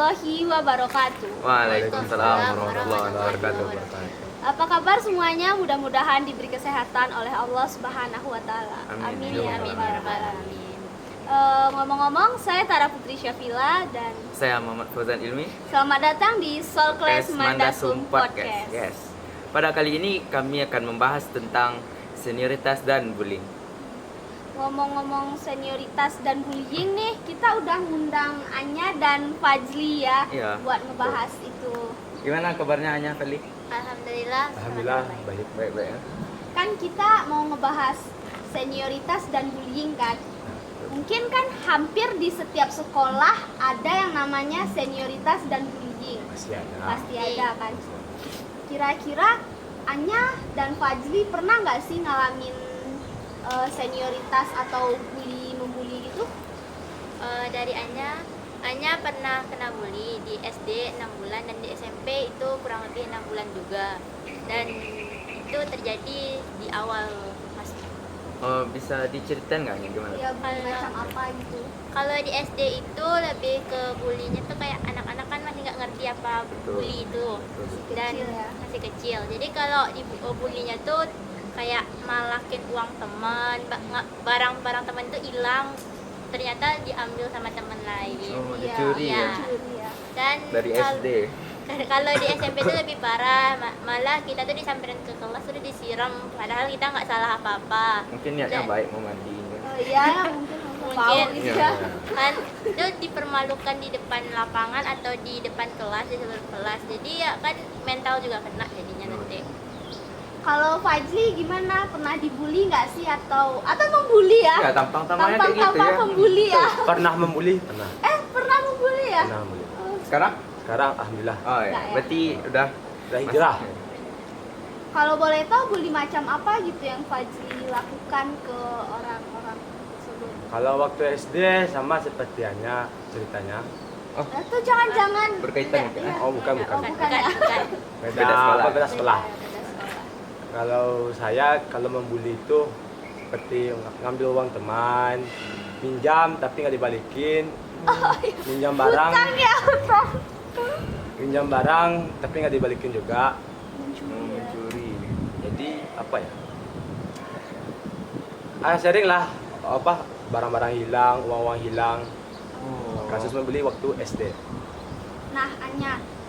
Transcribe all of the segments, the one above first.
warahmatullahi wabarakatuh. Waalaikumsalam warahmatullahi wabarakatuh. Apa kabar semuanya? Mudah-mudahan diberi kesehatan oleh Allah Subhanahu wa taala. Amin. Amin ya Amin. rabbal alamin. Ngomong-ngomong, saya Tara Putri Syafila dan Saya Muhammad Fauzan Ilmi. selamat datang di Soul Class Mandasum Podcast. Yes. Pada kali ini kami akan membahas tentang senioritas dan bullying. Ngomong-ngomong senioritas dan bullying nih, kita udah ngundang Anya dan Fajli ya Iya. buat ngebahas itu. Gimana kabarnya Anya, Feli? Alhamdulillah. Alhamdulillah baik. Baik-baik ya. Kan kita mau ngebahas senioritas dan bullying kan. Mungkin kan hampir di setiap sekolah ada yang namanya senioritas dan bullying. Pasti ada kan. Kira-kira Anya dan Fajli pernah nggak sih ngalamin senioritas atau membuli gitu? Dari Anya pernah kena bully di SD 6 bulan dan di SMP itu kurang lebih 6 bulan juga. Dan itu terjadi di awal kelas. Oh, bisa diceritain nggak Anya gimana? Ya macam apa gitu? Kalau di SD itu lebih ke bulinya tuh kayak anak-anak kan masih nggak ngerti apa bully itu dan Kecil ya. masih kecil. Jadi kalau di bulinya tuh kayak malakin uang teman, barang-barang teman itu hilang, ternyata diambil sama teman lain. Oh, Iya, dicuri iya. ya. Curi ya. Dan Dari SD. kalau di SMP itu lebih parah, malah kita tuh disamperin ke kelas udah disiram, padahal kita nggak salah apa-apa. Mungkin niatnya Dan- baik mau mandiin kan. Oh iya, mungkin mau gitu Iya. ya. Kan itu dipermalukan di depan lapangan atau di depan kelas, di seluruh kelas. Jadi ya kan mental juga kena jadinya nanti. Kalau Fajli gimana? Pernah dibully nggak sih atau membuli ya? Ya, tampang-tampangnya kayak gitu Tampang-tampang ya. pembuli ya? Pernah membuli? Pernah. Pernah membuli ya? Pernah membuli. Oh, Sekarang? Sekarang alhamdulillah Oh Nggak ya, ya. berarti udah udah hijrah. kalau boleh tahu bully macam apa gitu yang Fajli lakukan ke orang-orang tersebut? Kalau waktu SD sama seperti Anya ceritanya. Itu jangan-jangan Berkaitan Tidak, mungkin, iya. Oh bukan. bukan Bukan. Beda Beda sekolah. Beda sekolah. Beda sekolah. Kalau saya kalau membuli itu seperti ngambil uang teman, pinjam tapi nggak dibalikin, pinjam barang, Utang ya, utang. pinjam barang tapi nggak dibalikin juga. mau mencuri. Jadi apa ya? Sering lah apa barang-barang hilang, uang-uang hilang. Oh. Kasus membeli waktu SD. Nah,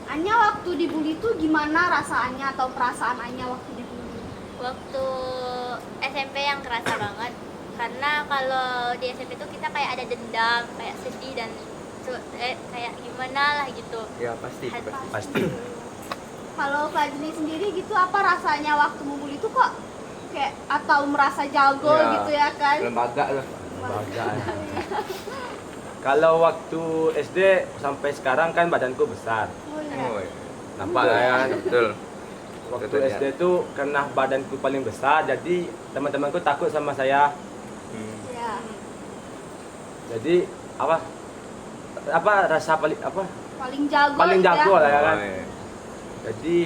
Anya waktu dibully itu gimana rasanya atau perasaan Anya waktu dibully? Waktu SMP yang kerasa banget, karena kalau di SMP itu kita kayak ada dendam, kayak sedih dan kayak gimana lah gitu. Ya pasti. Pasti. Kalau Fajli sendiri gitu apa rasanya waktu membuli itu kok kayak atau merasa jago Ya. gitu ya kan? Lembaga lah. Lembaga. Kalau waktu SD sampai sekarang kan badanku besar. Oh, ya. Oh, ya. Nampak lah ya. Betul. Waktu Betul, ya. SD tuh karena badanku paling besar, jadi teman-temanku takut sama saya. Ya. Jadi apa rasa paling apa Paling jago. paling gitu jago ya. lah ya kan. Oh, iya. Jadi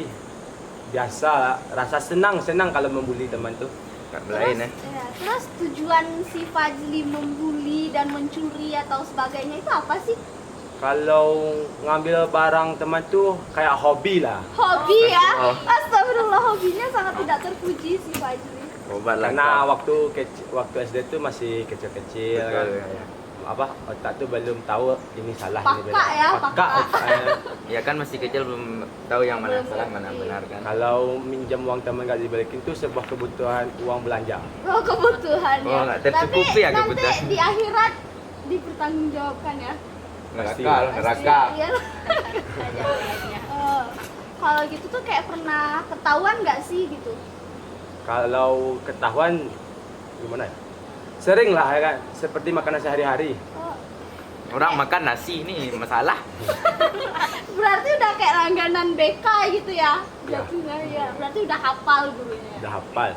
biasa lah, rasa senang kalau membuli teman tuh. Nggak belain ya. Terus tujuan si Fajli membuli dan mencuri atau sebagainya itu apa sih? Kalau ngambil barang teman tuh kayak hobi lah. Hobi ya? Oh. Astagfirullah, hobinya sangat tidak terpuji si Fajli. Obat lah. Karena waktu SD tuh masih kecil-kecil kan. Betul, ya. Apa otak tuh belum tahu ini salah Paka ini benar. ya, Paka paka. otaknya. Ya kan masih kecil belum tahu yang mana Belum salah ngerti. mana benar kan. Kalau minjam uang teman gak dibalikin tuh sebuah kebutuhan uang belanja. Oh, kebutuhan ya. Oh, nggak tercukupi ya nanti kebutuhan. di akhirat dipertanggungjawabkan ya. Pasti. Neraka. Iya. Oh, kalau gitu tuh kayak pernah ketahuan nggak sih gitu? Kalau ketahuan gimana ya? Sering lah ya kan, seperti makanan sehari-hari. Oh, Orang makan nasi ini masalah. berarti udah kayak langganan BK gitu ya? Ya. Jatuhnya ya. Berarti udah hafal gurunya. Udah hafal.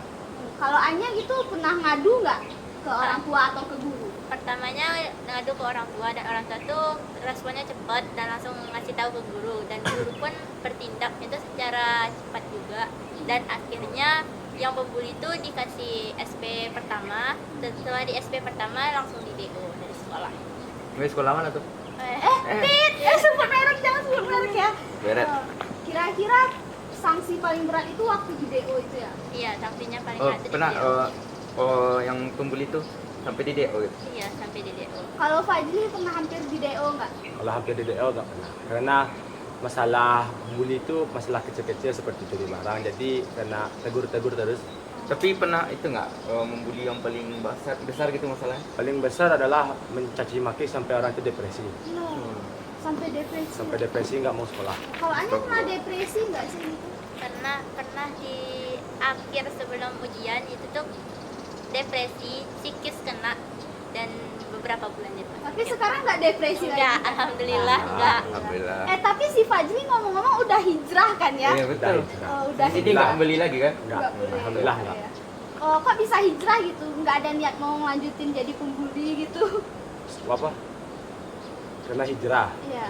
Kalau Anya gitu pernah ngadu nggak ke orang tua atau ke guru? Pertamanya ngadu ke orang tua, dan orang tua tuh responnya cepat dan langsung ngasih tahu ke guru, dan guru pun bertindak itu secara cepat juga, dan akhirnya yang pembuli itu dikasih SP pertama, dan setelah di SP pertama langsung di DO dari sekolah. Ini sekolah mana tuh? Sebut merek, jangan sebut merek ya. Berat. Kira-kira sanksi paling berat itu waktu di DO itu ya? Iya, sanksinya paling Oh, berat itu pernah di DO. yang pembuli itu sampai di DO gitu. Iya, sampai di DO. Kalau Fajli pernah hampir di DO nggak? Kalau hampir di DO nggak pernah. Karena masalah bully itu masalah kecil-kecil seperti curi barang. Jadi karena tegur-tegur terus. Tapi pernah itu nggak membuli yang paling besar gitu masalahnya? Paling besar adalah mencaci maki sampai orang itu depresi. No. Sampai depresi. Sampai depresi nggak mau sekolah. Kalau Anya pernah depresi nggak sih? Pernah di akhir sebelum ujian itu tuh depresi, psikis kena dan beberapa bulan itu. Tapi sekarang nggak depresi Enggak, lagi. alhamdulillah enggak. Alhamdulillah. Tapi si Fajli ngomong-ngomong udah hijrah kan ya? Iya betul. Udah Di sini nggak membeli lagi kan? Nggak. boleh. Alhamdulillah nggak. Ya. Oh, kok bisa hijrah gitu? Nggak ada niat mau ngelanjutin jadi pembuli gitu? Apa? Karena hijrah. Iya.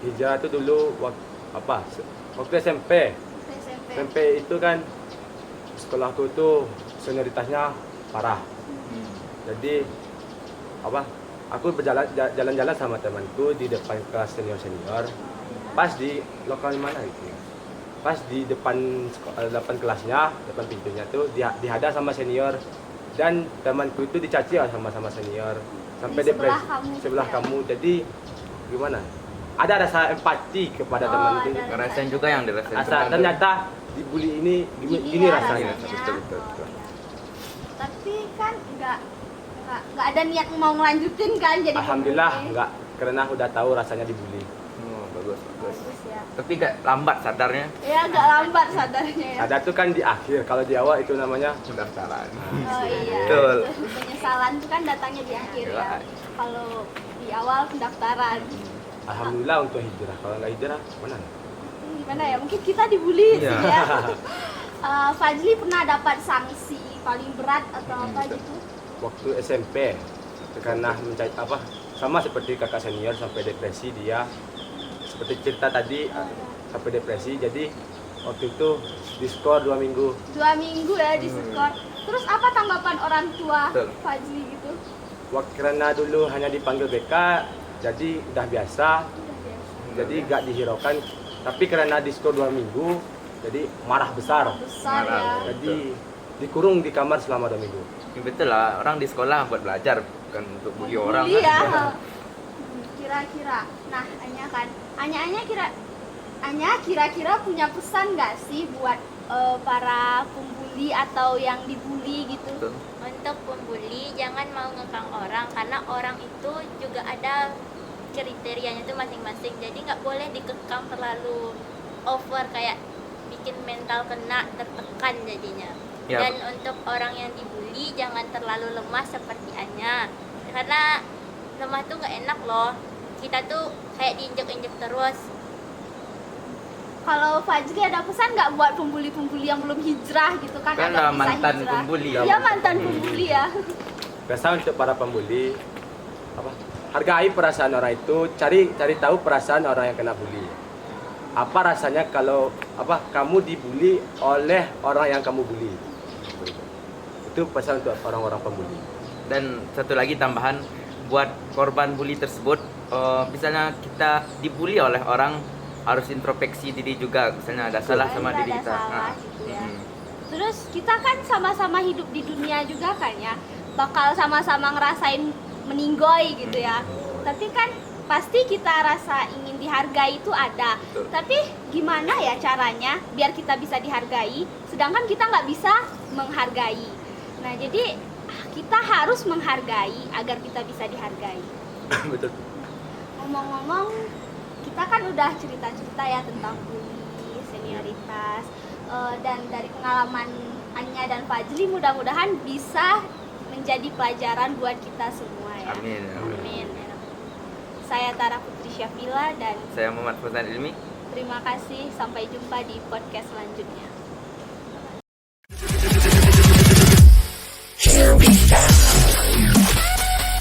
Hijrah itu dulu waktu SMP. SMP. SMP itu kan sekolahku itu senioritasnya parah. Jadi aku jalan-jalan sama temanku di depan kelas senior. Pas di lokal mana itu? Pas di depan kelasnya, depan pintunya tuh dihadang sama senior dan temanku itu dicaci sama senior sampai Di sebelah depresi kamu sebelah gitu ya? kamu. Jadi gimana? Ada rasa empati kepada Oh, teman itu. ada. Ngerasain juga yang dirasain. Ternyata dibully ini gini ya rasanya. Betul, betul, betul. iya. Tapi kan nggak ada niat mau ngelanjutin kan jadi Alhamdulillah pembuli. enggak, karena udah tahu rasanya dibully. Oh, bagus. Bagus ya. Tapi nggak lambat sadarnya. Ya agak lambat sadarnya ya. Ada tuh kan di akhir, kalau di awal itu namanya Pendaftaran. Oh iya. Betul. Penyesalan itu kan datangnya di akhir ya. Iya. Kalau di awal pendaftaran. alhamdulillah untuk hijrah. Kalau nggak hijrah mana? Gimana ya? Mungkin kita dibully Iya. sih ya. Fajli pernah dapat sanksi paling berat atau apa betul. gitu? Waktu SMP karena mencari sama seperti kakak senior sampai depresi dia. Seperti cerita tadi sampai depresi. Jadi waktu itu diskor 2 minggu. 2 minggu ya di skor. Terus apa tanggapan orang tua Betul. Fajli gitu? Karena dulu hanya dipanggil BK, jadi udah biasa. Udah biasa. Jadi nggak dihiraukan. Tapi karena diskor 2 minggu, jadi marah besar. Besar Marah. ya. Jadi dikurung di kamar selama 2 minggu. Ya, betul lah, orang di sekolah buat belajar bukan untuk bully orang. Bully ya. kan. Kira-kira. Nah, Anya kira-kira punya pesan nggak sih buat para pembuli atau yang dibully gitu? Betul. Untuk pembuli jangan mau ngekang orang karena orang itu juga ada kriterianya itu masing-masing. Jadi nggak boleh dikekang terlalu over kayak bikin mental kena tertekan jadinya. Ya. Dan untuk orang yang dibully jangan terlalu lemah seperti Anya. Karena lemah tuh nggak enak loh. Kita tuh kayak diinjek-injek terus. Kalau Fajri ada pesan nggak buat pembuli-pembuli yang belum hijrah gitu kan? Kan agar bisa mantan hijrah? pembuli. Iya mantan pembuli ya. Biasa untuk para pembuli, hargai perasaan orang itu, cari tahu perasaan orang yang kena bully. Apa rasanya kalau kamu dibully oleh orang yang kamu bully? Itu pesan untuk orang-orang pembuli. Dan satu lagi tambahan buat korban bully tersebut, misalnya kita dibully oleh orang, harus introspeksi diri juga, misalnya ada salah sama Ada diri kita. salah gitu ya. Mm. Terus kita kan sama-sama hidup di dunia juga kan ya, bakal sama-sama ngerasain meninggoy gitu ya. Tapi kan pasti kita rasa ingin dihargai itu ada. Betul. Tapi gimana ya caranya biar kita bisa dihargai, sedangkan kita nggak bisa menghargai. Nah jadi kita harus menghargai agar kita bisa dihargai. Betul. Ngomong-ngomong, kita kan udah cerita-cerita ya tentang bully, senioritas, dan dari pengalaman Anya dan Fajli mudah-mudahan bisa menjadi pelajaran buat kita semua ya. Amin. Amin. Ya. Saya Tara Putri Syafila dan Saya Muhammad Fauzan Ilmi. terima kasih. Sampai jumpa di podcast selanjutnya.